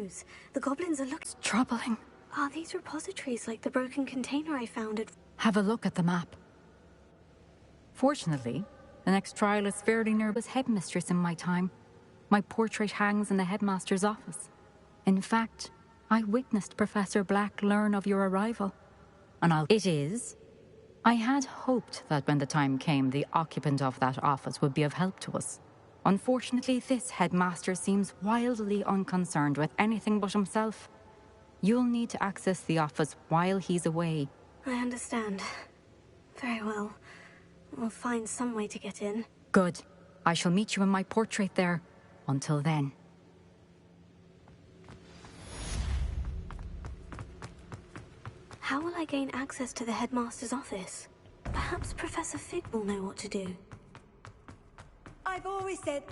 clues. The goblins are looking... Troubling. Are these repositories like the broken container I found at... Have a look at the map. Fortunately, the next trial is fairly near. I was headmistress in my time. My portrait hangs in the headmaster's office. In fact, I witnessed Professor Black learn of your arrival. And It is. I had hoped that when the time came, the occupant of that office would be of help to us. Unfortunately, this headmaster seems wildly unconcerned with anything but himself. You'll need to access the office while he's away. I understand. Very well. We'll find some way to get in. Good. I shall meet you in my portrait there. Until then. How will I gain access to the headmaster's office? Perhaps Professor Fig will know what to do. I've always said...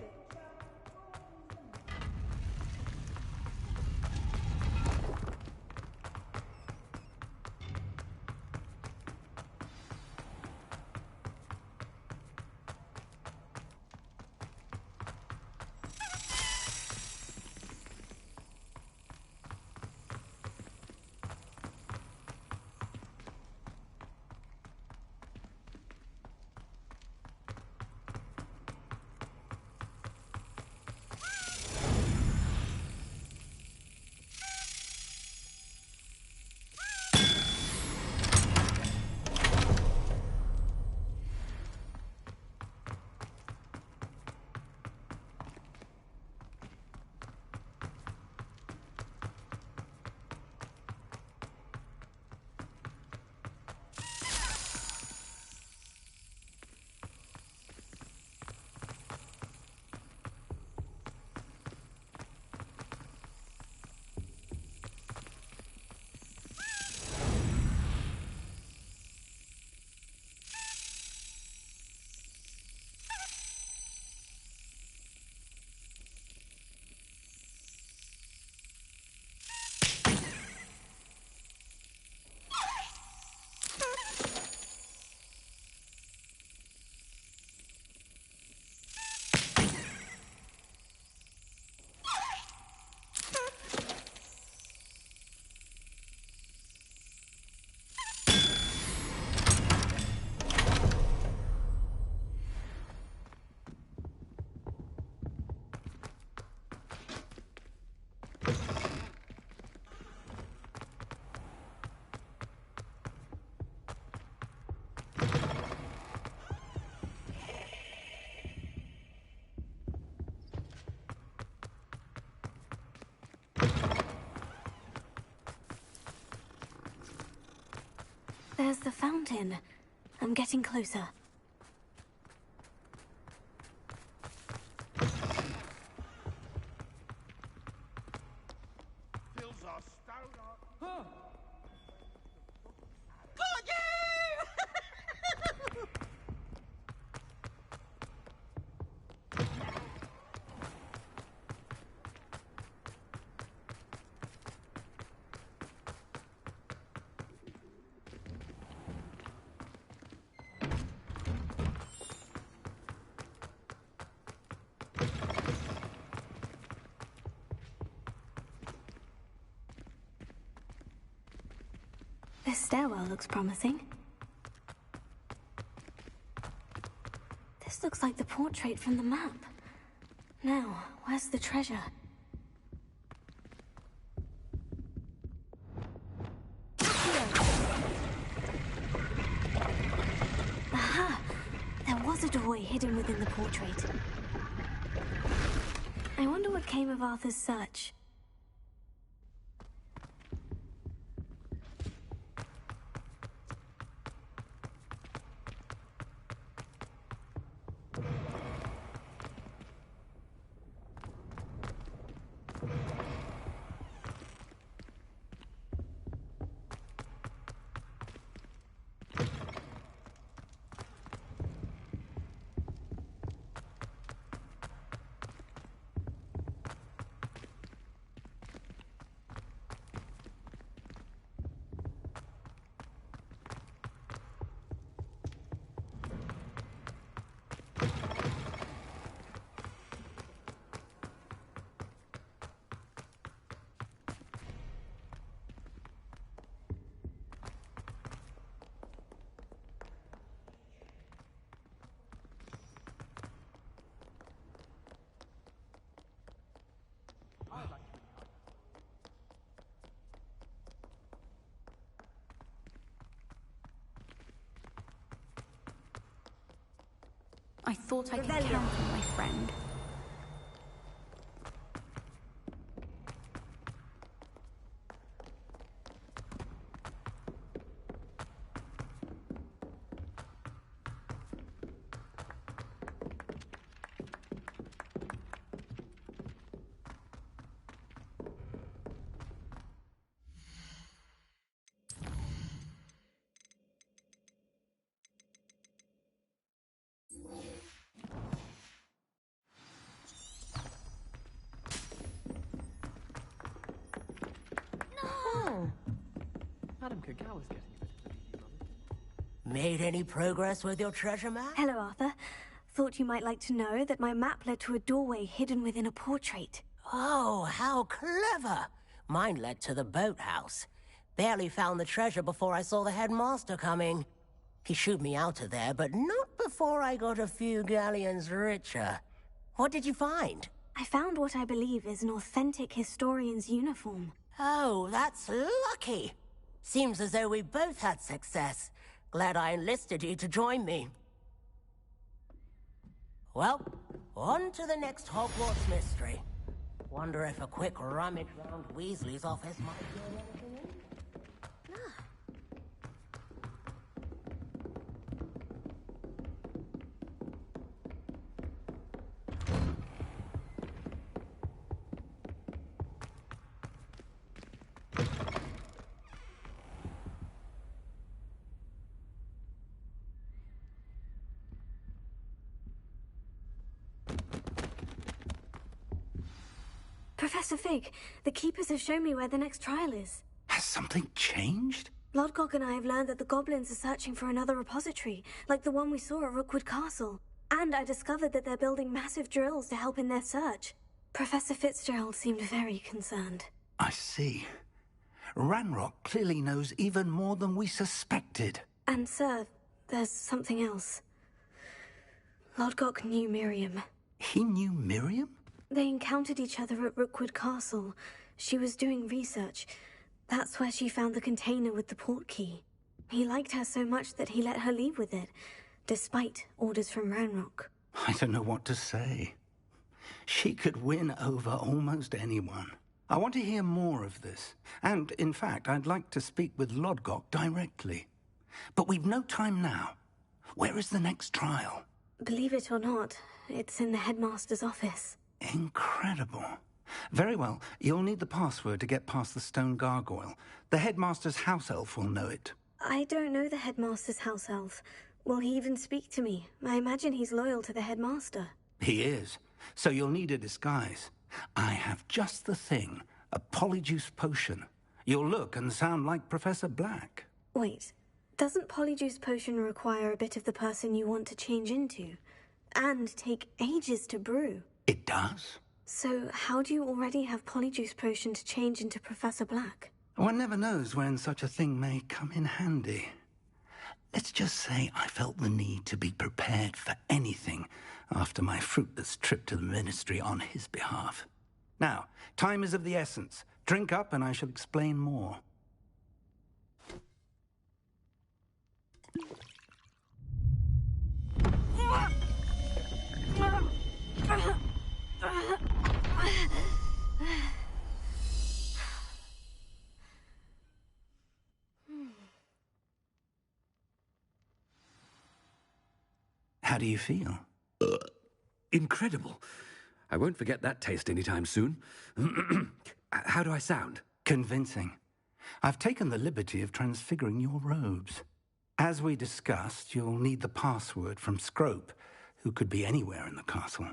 There's the fountain. I'm getting closer. This stairwell looks promising. This looks like the portrait from the map. Now, where's the treasure? Aha! There was a doorway hidden within the portrait. I wonder what came of Arthur's search. I thought I could Rebellion. count on my friend. Madam Kagawa's getting a bit of the BB rubbish. Made any progress with your treasure map? Hello, Arthur. Thought you might like to know that my map led to a doorway hidden within a portrait. Oh, how clever! Mine led to the boathouse. Barely found the treasure before I saw the headmaster coming. He shooed me out of there, but not before I got a few galleons richer. What did you find? I found what I believe is an authentic historian's uniform. Oh, that's lucky. Seems as though we both had success. Glad I enlisted you to join me. Well, on to the next Hogwarts mystery. Wonder if a quick rummage round Weasley's office might do anything in? Professor Fig, the Keepers have shown me where the next trial is. Has something changed? Lodgok and I have learned that the goblins are searching for another repository, like the one we saw at Rookwood Castle. And I discovered that they're building massive drills to help in their search. Professor Fitzgerald seemed very concerned. I see. Ranrock clearly knows even more than we suspected. And, sir, there's something else. Lodgok knew Miriam. He knew Miriam? They encountered each other at Rookwood Castle. She was doing research. That's where she found the container with the port key. He liked her so much that he let her leave with it, despite orders from Ranrock. I don't know what to say. She could win over almost anyone. I want to hear more of this. And, in fact, I'd like to speak with Lodgok directly. But we've no time now. Where is the next trial? Believe it or not, it's in the headmaster's office. Incredible. Very well. You'll need the password to get past the stone gargoyle. The headmaster's house elf will know it. I don't know the headmaster's house elf. Will he even speak to me? I imagine he's loyal to the headmaster. He is. So you'll need a disguise. I have just the thing. A polyjuice potion. You'll look and sound like Professor Black. Wait, doesn't Polyjuice Potion require a bit of the person you want to change into? And take ages to brew? It does. So how do you already have Polyjuice Potion to change into Professor Black? One never knows when such a thing may come in handy. Let's just say I felt the need to be prepared for anything after my fruitless trip to the Ministry on his behalf. Now, time is of the essence. Drink up and I shall explain more. How do you feel? Incredible. I won't forget that taste anytime soon. How do I sound? Convincing. I've taken the liberty of transfiguring your robes. As we discussed, you'll need the password from Scrope, who could be anywhere in the castle.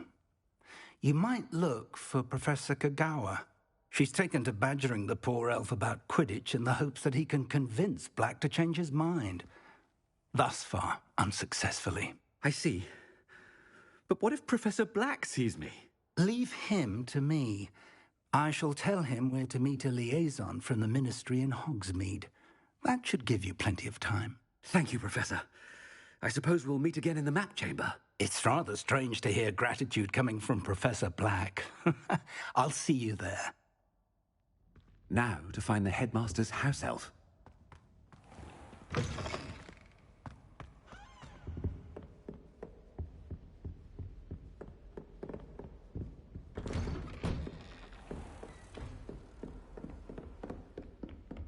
You might look for Professor Kagawa. She's taken to badgering the poor elf about Quidditch in the hopes that he can convince Black to change his mind. Thus far, unsuccessfully. I see. But what if Professor Black sees me? Leave him to me. I shall tell him where to meet a liaison from the Ministry in Hogsmeade. That should give you plenty of time. Thank you, Professor. I suppose we'll meet again in the map chamber. It's rather strange to hear gratitude coming from Professor Black. I'll see you there. Now to find the headmaster's house elf.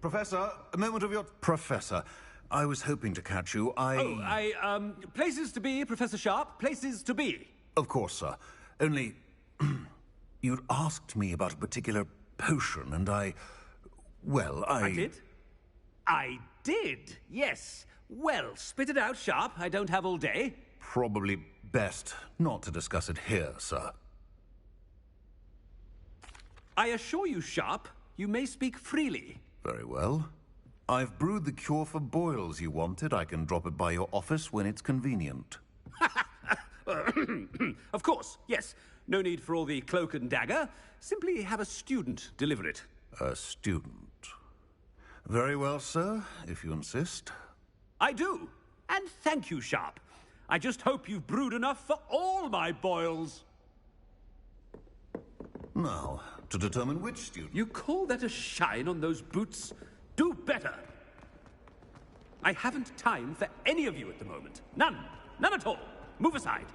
Professor, a moment of your... Professor, I was hoping to catch you. Places to be, Professor Sharp. Places to be. Of course, sir. Only... you'd asked me about a particular potion, and I did? I did, yes. Well, spit it out, Sharp. I don't have all day. Probably best not to discuss it here, sir. I assure you, Sharp, you may speak freely. Very well. I've brewed the cure for boils you wanted. I can drop it by your office when it's convenient. Of course, yes. No need for all the cloak and dagger. Simply have a student deliver it. A student. Very well, sir, if you insist. I do. And thank you, Sharp. I just hope you've brewed enough for all my boils. Now, to determine which student... You call that a shine on those boots? Do better. I haven't time for any of you at the moment. None. None at all. Move aside.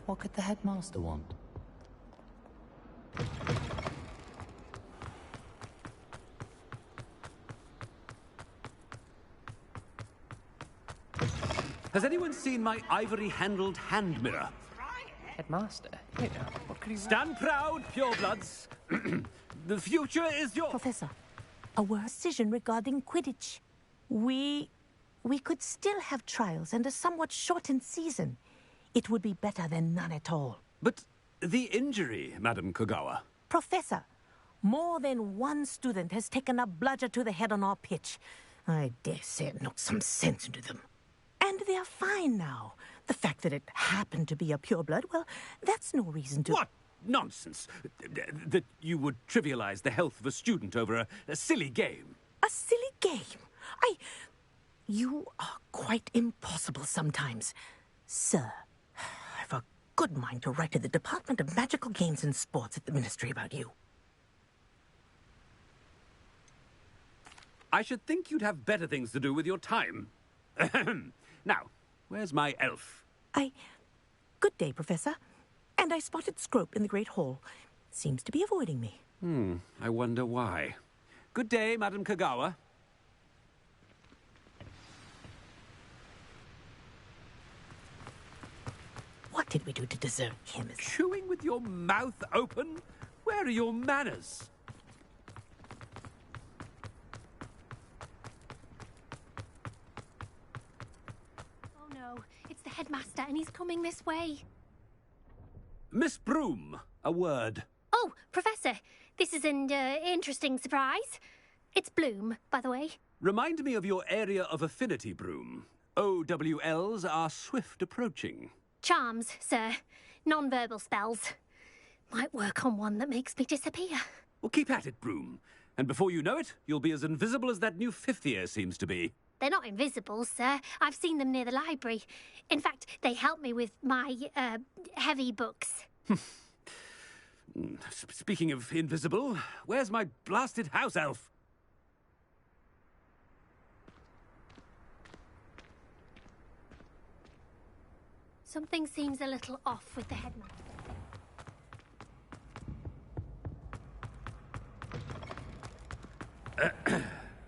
What could the headmaster want? Has anyone seen my ivory-handled hand mirror? Headmaster? Here, what could he... Stand proud, purebloods. The future is yours. Professor, a decision regarding Quidditch. We could still have trials and a somewhat shortened season. It would be better than none at all. But the injury, Madam Kogawa. Professor, more than one student has taken a bludger to the head on our pitch. I dare say it knocked some sense into them. And they're fine now. The fact that it happened to be a pureblood, well, that's no reason to... What nonsense! That you would trivialize the health of a student over a silly game. A silly game? You are quite impossible sometimes. Sir, I've a good mind to write to the Department of Magical Games and Sports at the Ministry about you. I should think you'd have better things to do with your time. Now, where's my elf? Good day, Professor. And I spotted Scrope in the Great Hall. Seems to be avoiding me. I wonder why. Good day, Madam Kogawa. What did we do to deserve him? Chewing with your mouth open? Where are your manners? Oh no, it's the headmaster and he's coming this way. Miss Broom, a word. Oh, Professor, this is an interesting surprise. It's Bloom, by the way. Remind me of your area of affinity, Broom. OWLs are swift approaching. Charms, sir. Non-verbal spells. Might work on one that makes me disappear. Well, keep at it, Broom. And before you know it, you'll be as invisible as that new fifth year seems to be. They're not invisible, sir. I've seen them near the library. In fact, they help me with my, heavy books. Speaking of invisible, where's my blasted house elf? Something seems a little off with the headmaster.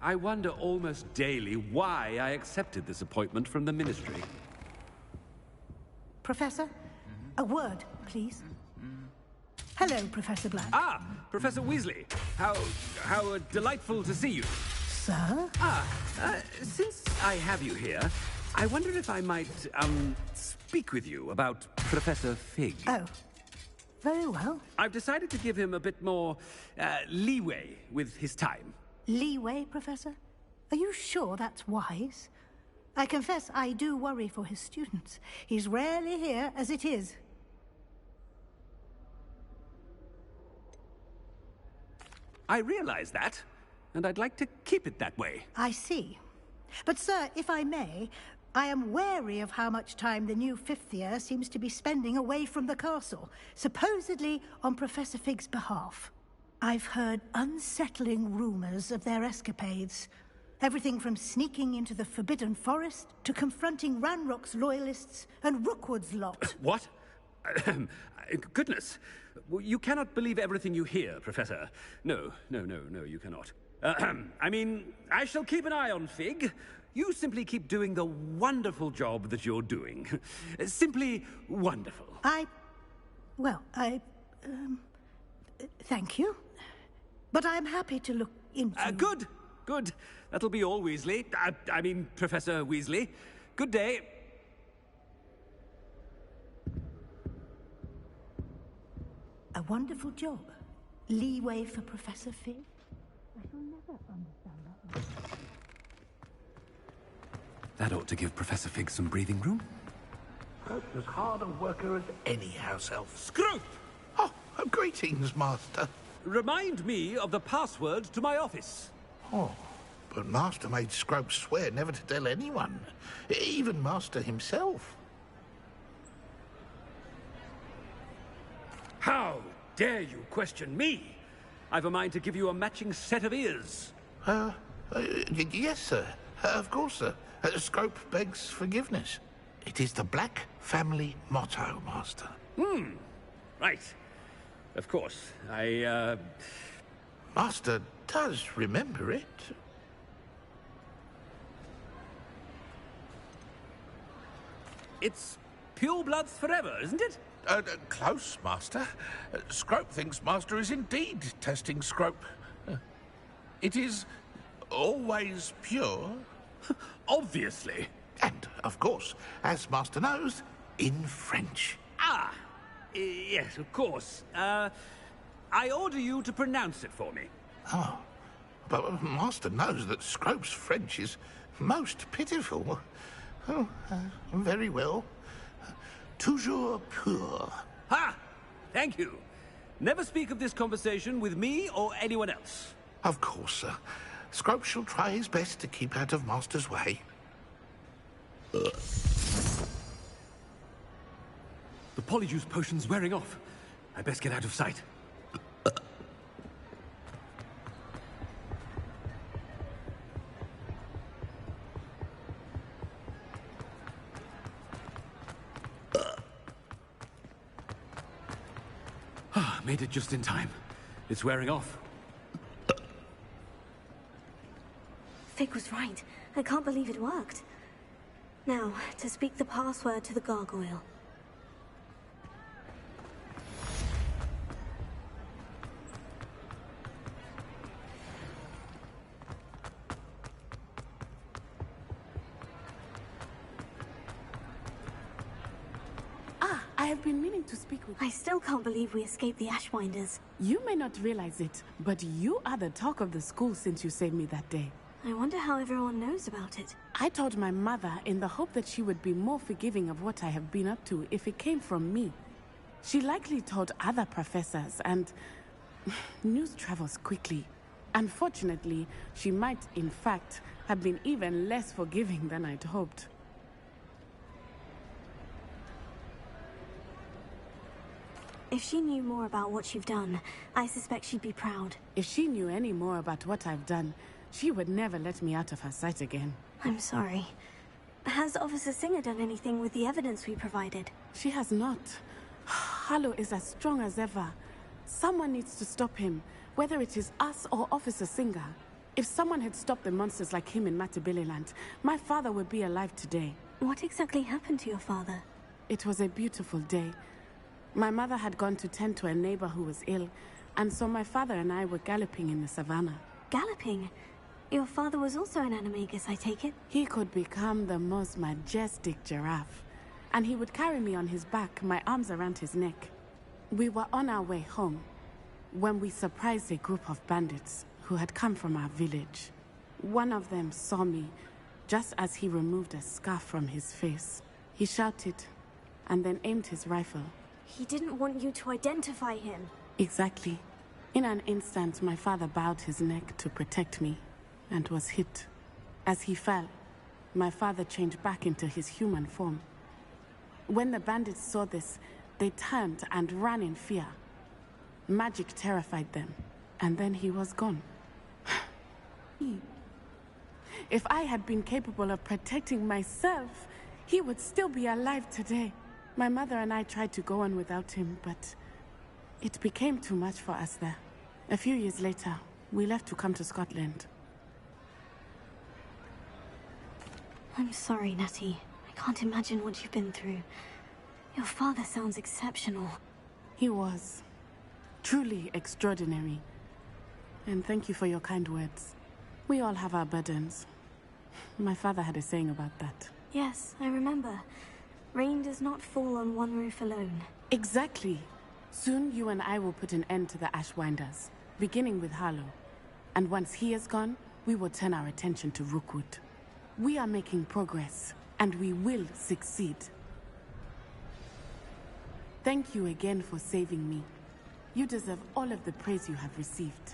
I wonder almost daily why I accepted this appointment from the Ministry. Professor, a word, please. Hello, Professor Black. Ah, Professor Weasley. How delightful to see you. Sir? Since I have you here, I wonder if I might, speak with you about Professor Fig. Oh, very well. I've decided to give him a bit more, leeway with his time. Leeway, Professor? Are you sure that's wise? I confess I do worry for his students. He's rarely here as it is. I realize that, and I'd like to keep it that way. I see. But, sir, if I may, I am wary of how much time the new fifth year seems to be spending away from the castle, supposedly on Professor Fig's behalf. I've heard unsettling rumors of their escapades. Everything from sneaking into the Forbidden Forest to confronting Ranrock's loyalists and Rookwood's lot. What? Goodness. You cannot believe everything you hear, Professor. No, you cannot. I mean, I shall keep an eye on Fig. You simply keep doing the wonderful job that you're doing. Simply wonderful. Thank you. But I'm happy to look into... Good. That'll be all, Weasley. I mean, Professor Weasley. Good day. A wonderful job. Leeway for Professor Fig. I shall never understand that. That ought to give Professor Fig some breathing room. As hard a worker as any house elf. Scrope! Oh, greetings, Master. Remind me of the password to my office. Oh, but Master made Scrope swear never to tell anyone, even Master himself. How dare you question me? I've a mind to give you a matching set of ears. Yes, sir. Of course, sir. Scrope begs forgiveness. It is the Black family motto, Master. Right. Of course. Master does remember it. It's purebloods forever, isn't it? Close, Master. Scrope thinks Master is indeed testing Scrope. It is always pure. Obviously. And, of course, as Master knows, in French. Yes, of course. I order you to pronounce it for me. Oh, but Master knows that Scrope's French is most pitiful. Oh, very well. Toujours pur. Ha! Thank you. Never speak of this conversation with me or anyone else. Of course, sir. Scrope shall try his best to keep out of Master's way. The polyjuice potion's wearing off. I best get out of sight. Made it just in time. It's wearing off. Fig was right. I can't believe it worked. Now, to speak the password to the gargoyle. I have been meaning to speak with you. I still can't believe we escaped the Ashwinders. You may not realize it, but you are the talk of the school since you saved me that day. I wonder how everyone knows about it. I told my mother in the hope that she would be more forgiving of what I have been up to if it came from me. She likely told other professors, and news travels quickly. Unfortunately, she might, in fact, have been even less forgiving than I'd hoped. If she knew more about what you've done, I suspect she'd be proud. If she knew any more about what I've done, she would never let me out of her sight again. I'm sorry. Has Officer Singer done anything with the evidence we provided? She has not. Harlow is as strong as ever. Someone needs to stop him, whether it is us or Officer Singer. If someone had stopped the monsters like him in Matabeleland, my father would be alive today. What exactly happened to your father? It was a beautiful day. My mother had gone to tend to a neighbor who was ill, and so my father and I were galloping in the savannah. Galloping? Your father was also an animagus, I take it? He could become the most majestic giraffe, and he would carry me on his back, my arms around his neck. We were on our way home when we surprised a group of bandits who had come from our village. One of them saw me just as he removed a scarf from his face. He shouted and then aimed his rifle. He didn't want you to identify him. Exactly. In an instant, my father bowed his neck to protect me and was hit. As he fell, my father changed back into his human form. When the bandits saw this, they turned and ran in fear. Magic terrified them, and then he was gone. If I had been capable of protecting myself, he would still be alive today. My mother and I tried to go on without him, but it became too much for us there. A few years later, we left to come to Scotland. I'm sorry, Natty. I can't imagine what you've been through. Your father sounds exceptional. He was. Truly extraordinary. And thank you for your kind words. We all have our burdens. My father had a saying about that. Yes, I remember. Rain does not fall on one roof alone. Exactly. Soon you and I will put an end to the Ashwinders, beginning with Harlow. And once he is gone, we will turn our attention to Rookwood. We are making progress, and we will succeed. Thank you again for saving me. You deserve all of the praise you have received.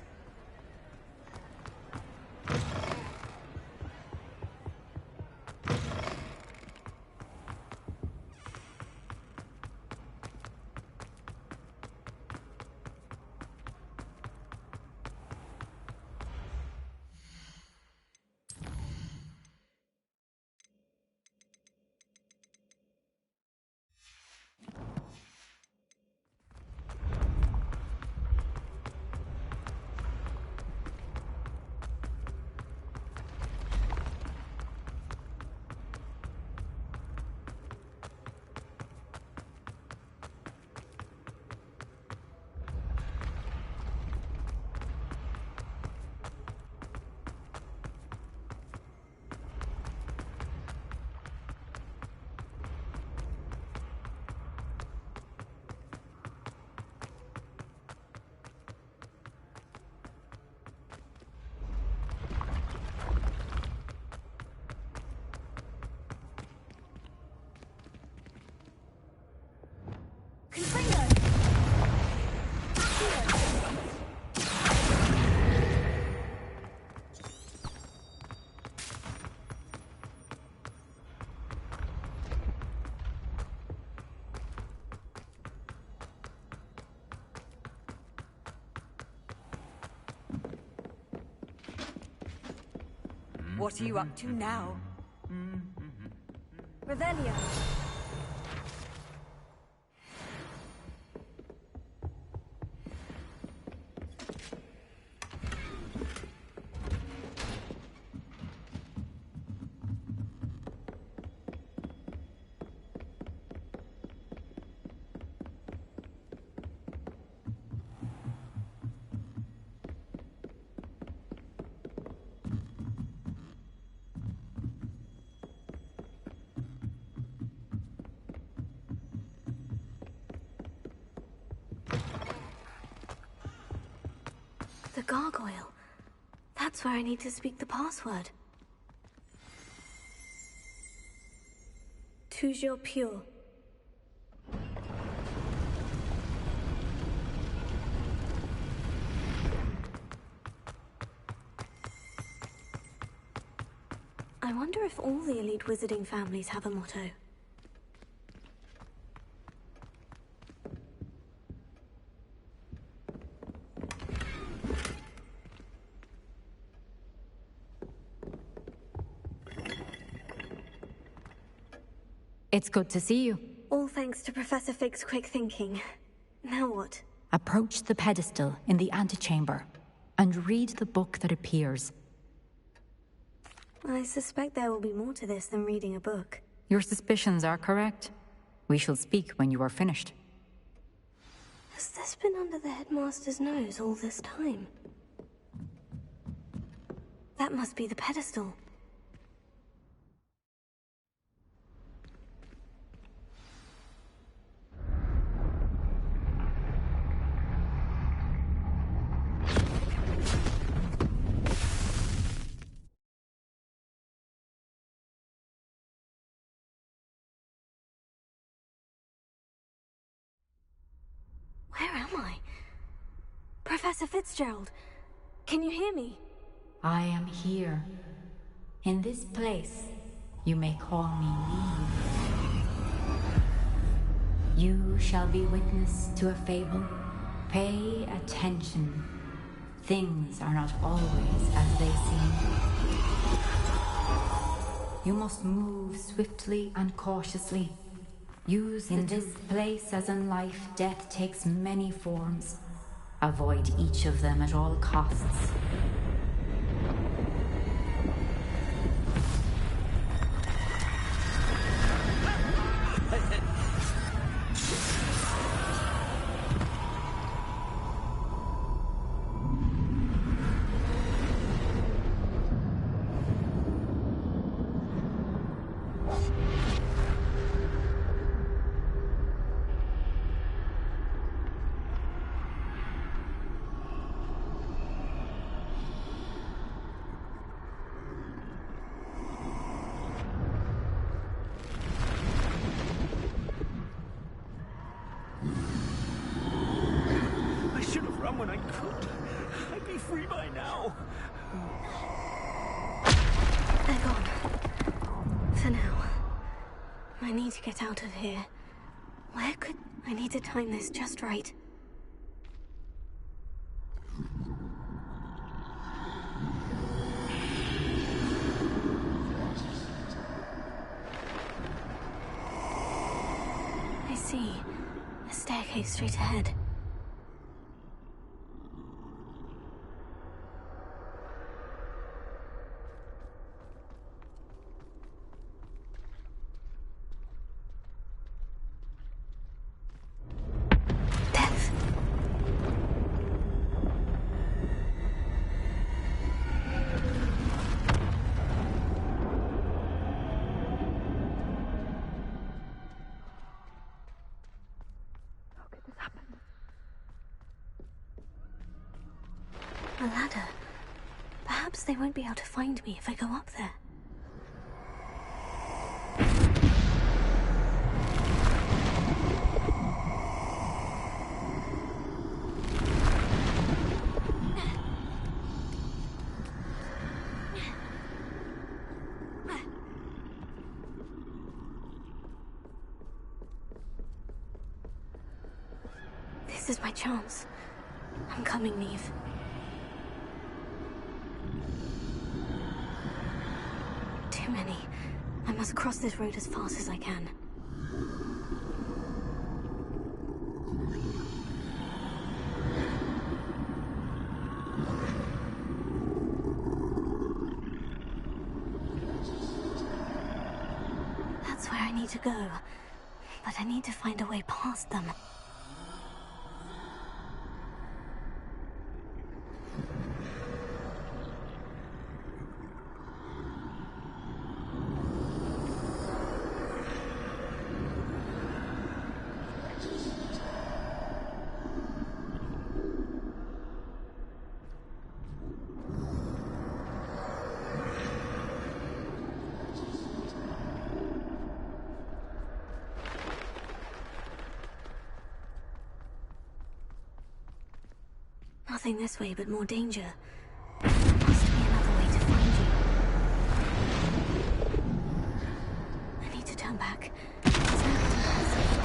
What are you up to now? Revelio. The gargoyle. That's where I need to speak the password. Toujours pure. I wonder if all the elite wizarding families have a motto. It's good to see you. All thanks to Professor Fig's quick thinking. Now what? Approach the pedestal in the antechamber and read the book that appears. I suspect there will be more to this than reading a book. Your suspicions are correct. We shall speak when you are finished. Has this been under the headmaster's nose all this time? That must be the pedestal. Where am I? Professor Fitzgerald, can you hear me? I am here. In this place, you may call me Neve. You shall be witness to a fable. Pay attention. Things are not always as they seem. You must move swiftly and cautiously. In this place, as in life, death takes many forms. Avoid each of them at all costs. When I could. I'd be free by now. They're gone. For now. I need to get out of here. Where could... I need to time this just right. I see. A staircase straight ahead. A ladder. Perhaps they won't be able to find me if I go up there. This is my chance. I'm coming, Neve. Too many. I must cross this road as fast as I can. That's where I need to go. But I need to find a way past them. Nothing this way, but more danger. There must be another way to find you. I need to turn back. There's no hidden passage.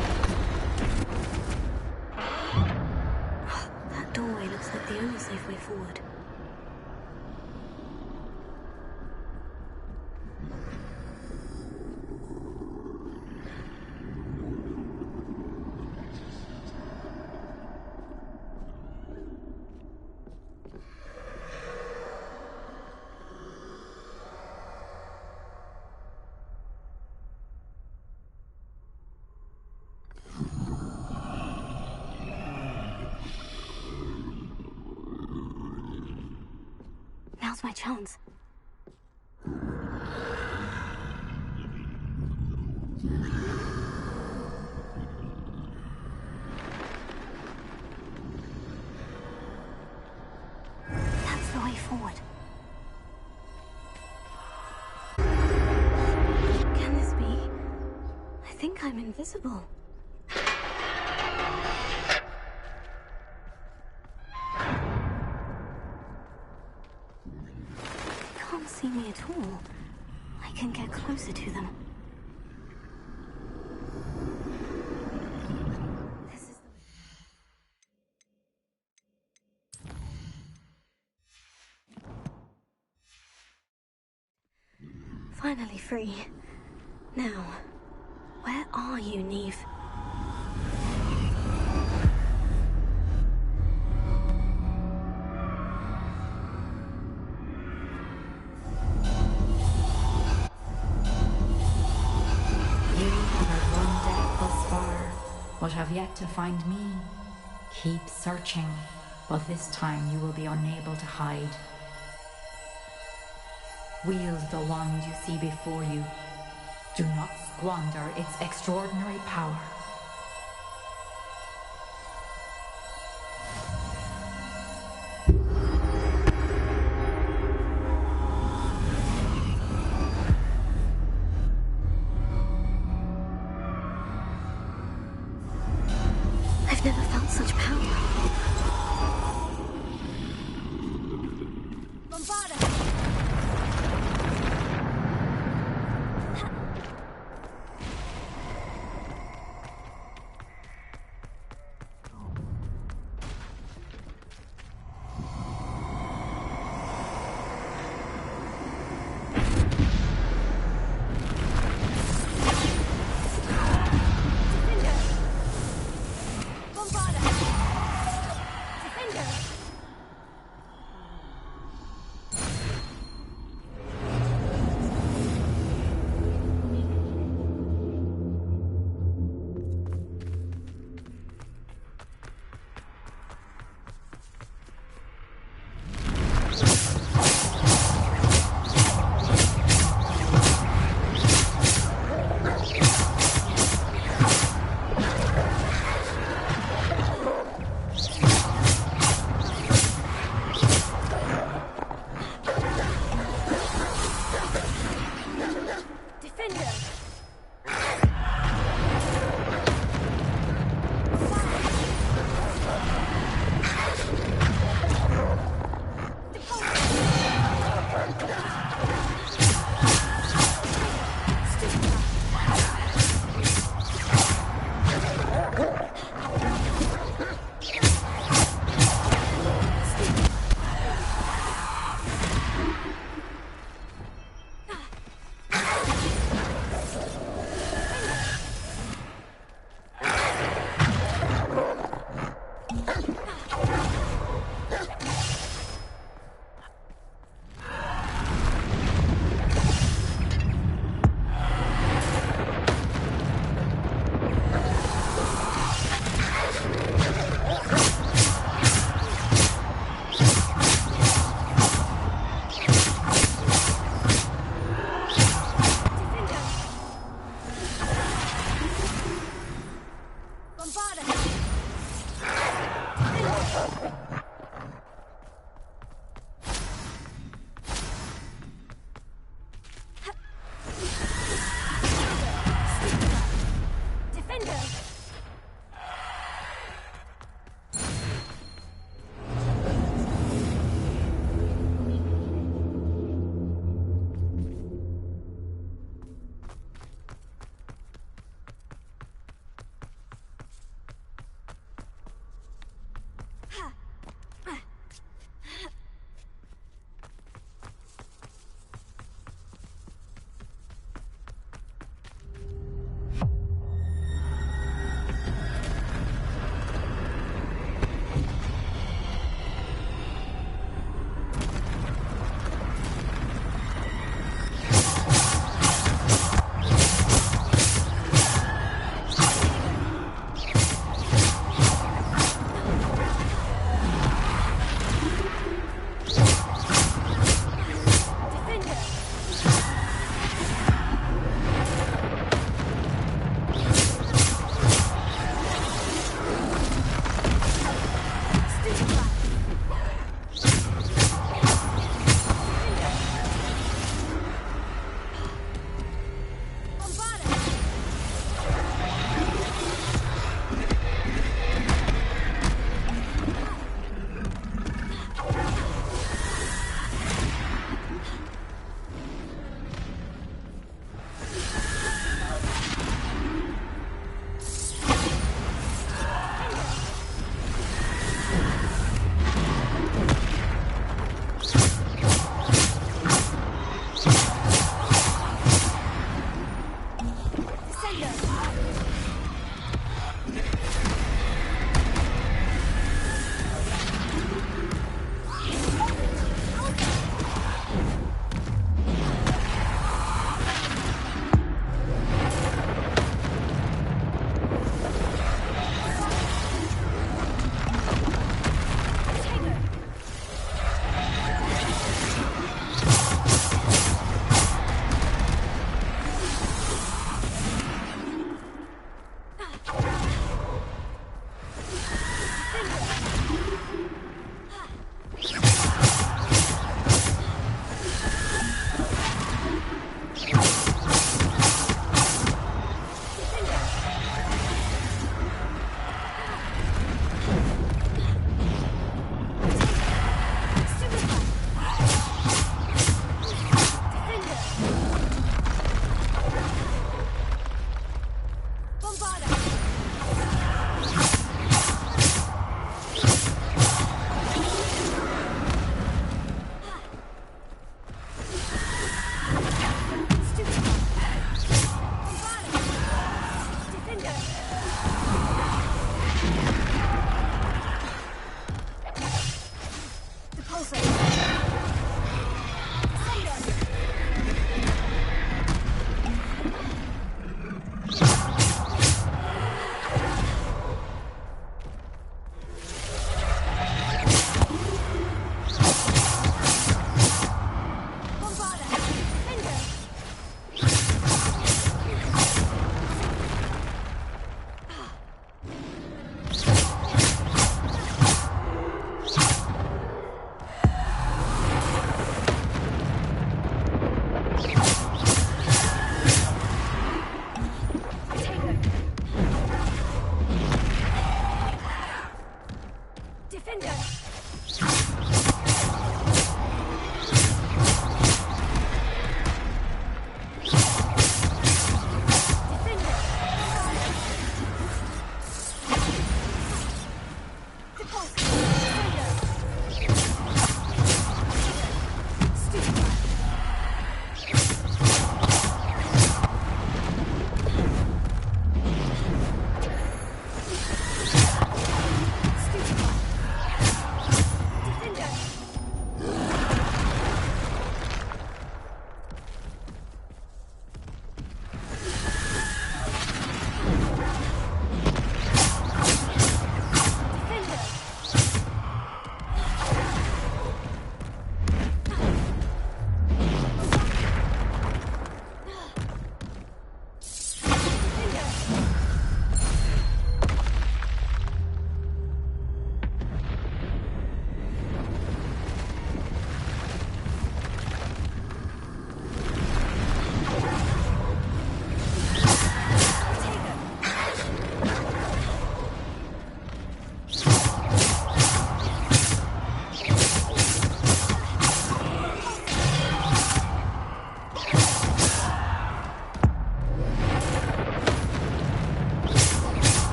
That doorway looks like the only safe way forward. Now's my chance. That's the way forward. Can this be? I think I'm invisible. Can't see me at all. I can get closer to them. This is the way. Finally free. Now, Where are you, Neve? You have had one death thus far, but have yet to find me. Keep searching, but this time you will be unable to hide. Wield the wand you see before you. Do not squander its extraordinary power. I've never felt such power.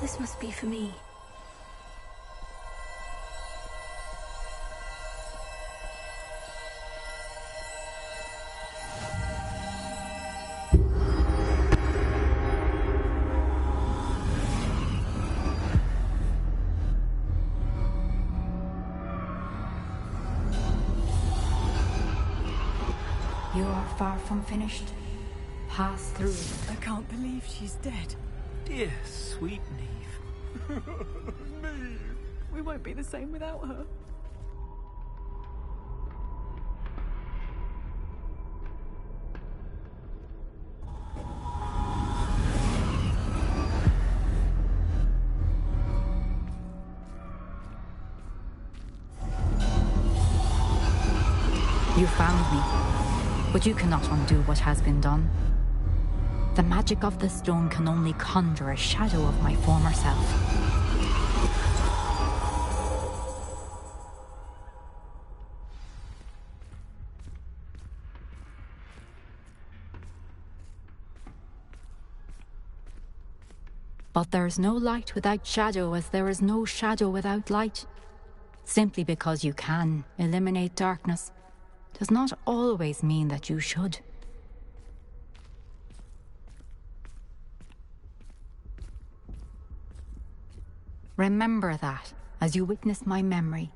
This must be for me. You are far from finished. Pass through. I can't believe she's dead. Dear sweet Neve. Neve. We won't be the same without her. You found me, but you cannot undo what has been done. The magic of the stone can only conjure a shadow of my former self. But there is no light without shadow, as there is no shadow without light. Simply because you can eliminate darkness does not always mean that you should. Remember that as you witness my memory.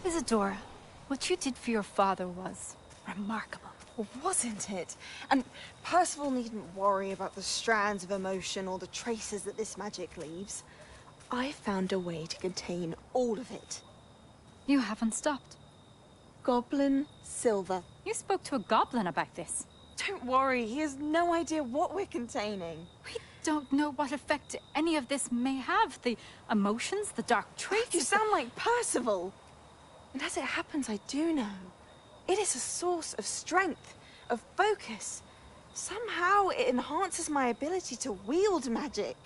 Isadora, what you did for your father was remarkable. Wasn't it? And Percival needn't worry about the strands of emotion or the traces that this magic leaves. I found a way to contain all of it. You haven't stopped. Goblin Silver. You spoke to a goblin about this. Don't worry, he has no idea what we're containing. We don't know what effect any of this may have. The emotions, the dark traits. You sound like Percival. And as it happens, I do know. It is a source of strength, of focus. Somehow it enhances my ability to wield magic.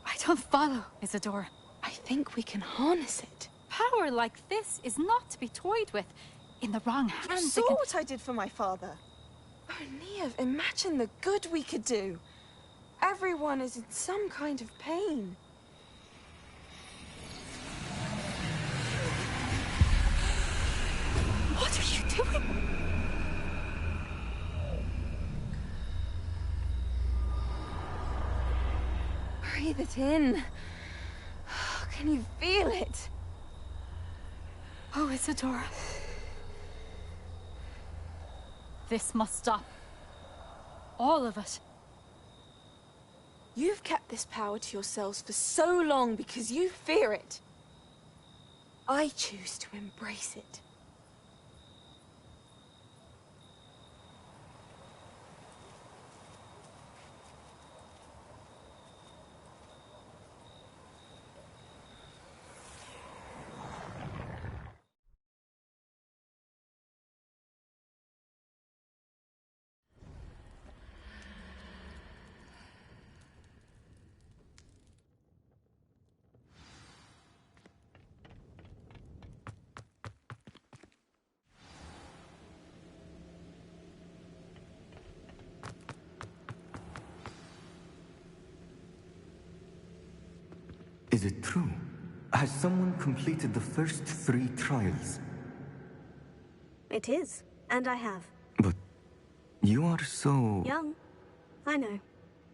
I don't follow, Isadora. I think we can harness it. Power like this is not to be toyed with. In the wrong hands, You saw what I did for my father. Oh, Neve, imagine the good we could do. Everyone is in some kind of pain. What are you doing? Breathe it in. Can you feel it? Oh, Isadora. This must stop. All of it. You've kept this power to yourselves for so long because you fear it. I choose to embrace it. Is it true? Has someone completed the first 3 trials? It is, and I have. But you are so... Young. I know.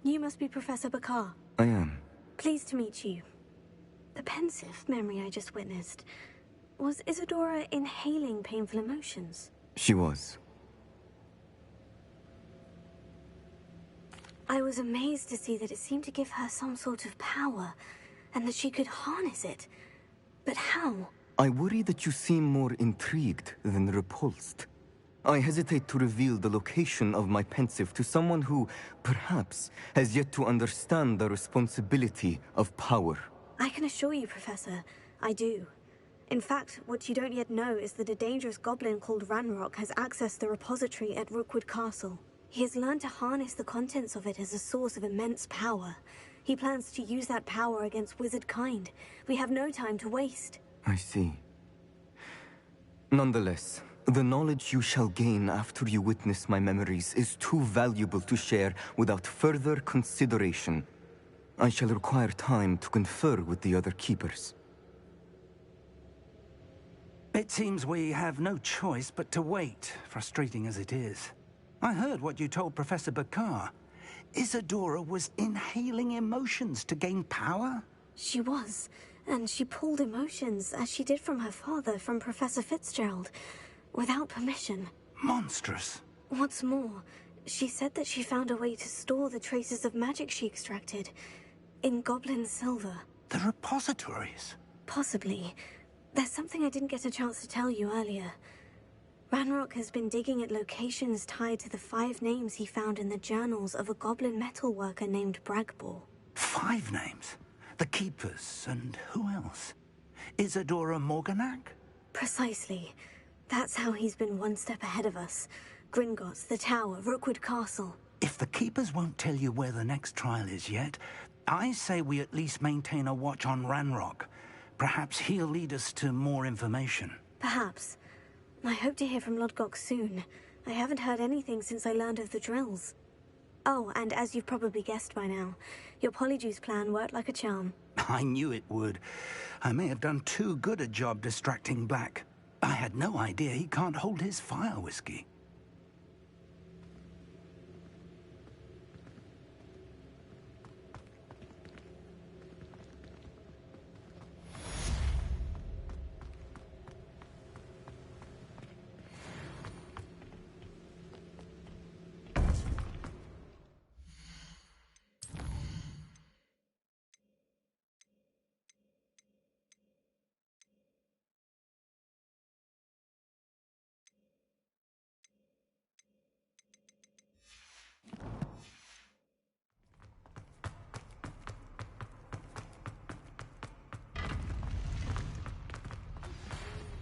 You must be Professor Bakar. I am. Pleased to meet you. The pensive memory I just witnessed. Was Isadora inhaling painful emotions? She was. I was amazed to see that it seemed to give her some sort of power, and that she could harness it. But how? I worry that you seem more intrigued than repulsed. I hesitate to reveal the location of my pensive to someone who, perhaps, has yet to understand the responsibility of power. I can assure you, Professor, I do. In fact, what you don't yet know is that a dangerous goblin called Ranrock has accessed the repository at Rookwood Castle. He has learned to harness the contents of it as a source of immense power. He plans to use that power against wizard kind. We have no time to waste. I see. Nonetheless, the knowledge you shall gain after you witness my memories is too valuable to share without further consideration. I shall require time to confer with the other keepers. It seems we have no choice but to wait, frustrating as it is. I heard what you told Professor Bakar. Isadora was inhaling emotions to gain power? She was, and she pulled emotions, as she did from her father, from Professor Fitzgerald, without permission. Monstrous. What's more, she said that she found a way to store the traces of magic she extracted in goblin silver. The repositories? Possibly. There's something I didn't get a chance to tell you earlier. Ranrock has been digging at locations tied to the 5 names he found in the journals of a goblin metalworker named Bragbor. 5 names? The Keepers, and who else? Isadora Morganac? Precisely. That's how he's been one step ahead of us. Gringotts, the Tower, Rookwood Castle. If the Keepers won't tell you where the next trial is yet, I say we at least maintain a watch on Ranrock. Perhaps he'll lead us to more information. Perhaps. I hope to hear from Lodgok soon. I haven't heard anything since I learned of the drills. Oh, and as you've probably guessed by now, your polyjuice plan worked like a charm. I knew it would. I may have done too good a job distracting Black. I had no idea he can't hold his fire whiskey.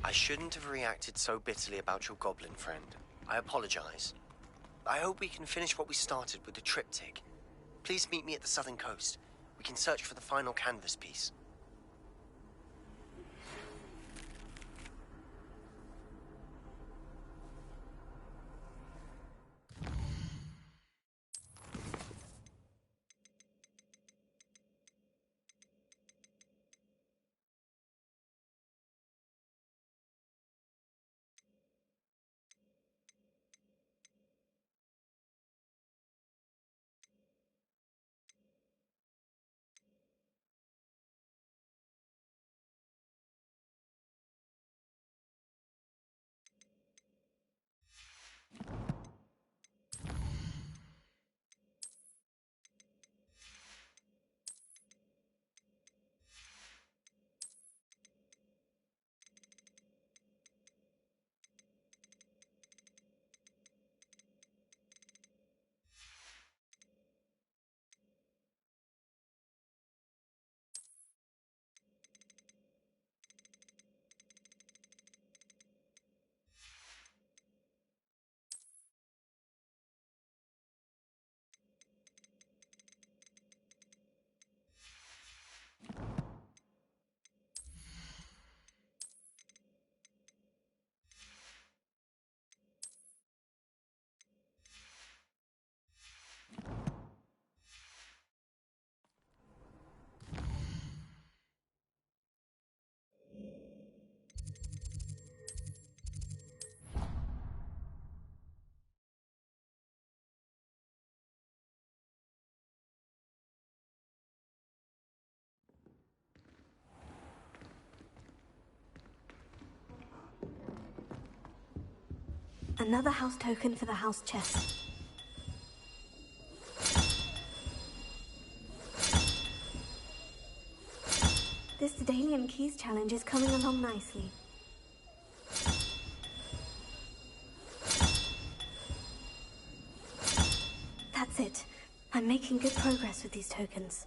I shouldn't have reacted so bitterly about your goblin friend. I apologize. I hope we can finish what we started with the triptych. Please meet me at the southern coast. We can search for the final canvas piece. Another house token for the house chest. This Daedalian Keys challenge is coming along nicely. That's it. I'm making good progress with these tokens.